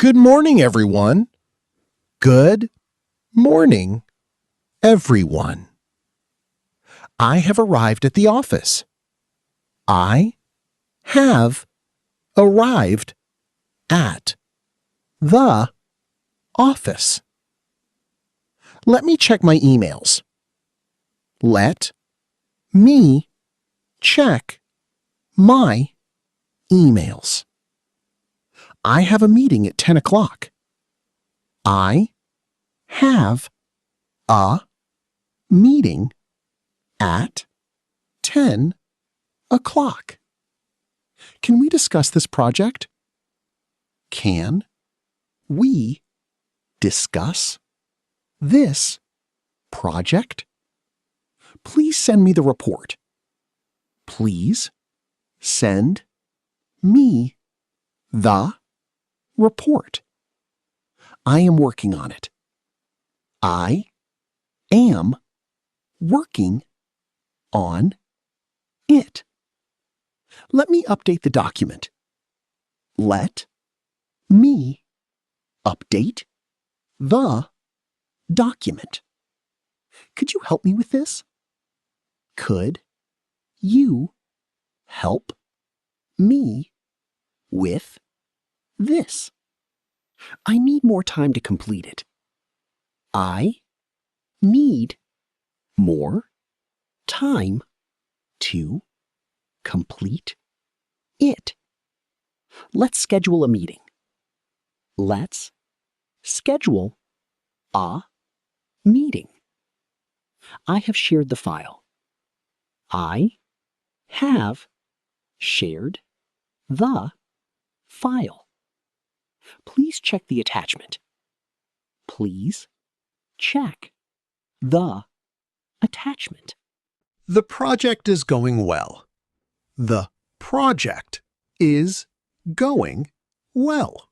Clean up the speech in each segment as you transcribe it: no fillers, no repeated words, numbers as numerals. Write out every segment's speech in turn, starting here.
Good morning, everyone. Good morning, everyone. I have arrived at the office. I have arrived at the office. Let me check my emails. Let me check my emails. I have a meeting at 10 o'clock. I have a meeting at 10 o'clock. Can we discuss this project? Can we discuss this project? Please send me the report. Please send me the report. I am working on it. I am working on it. Let me update the document. Let me update the document. Could you help me with this? Could you help me with this? I need more time to complete it. I need more time to complete it. Let's schedule a meeting. Let's schedule a meeting. I have shared the file. I have shared the file. Please check the attachment. Please check the attachment. The project is going well. The project is going well.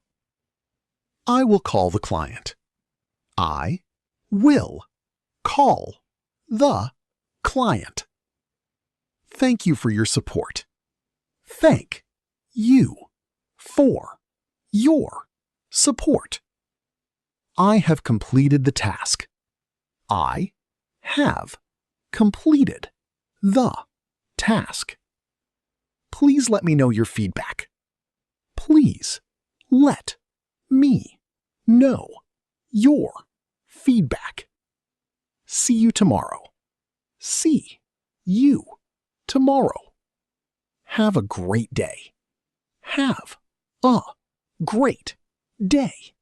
I will call the client. I will call the client. Thank you for your support. Thank you for your support. I have completed the task. I have completed the task. Please let me know your feedback. Please let me know your feedback. See you tomorrow. See you tomorrow. Have a great day. Have a great day.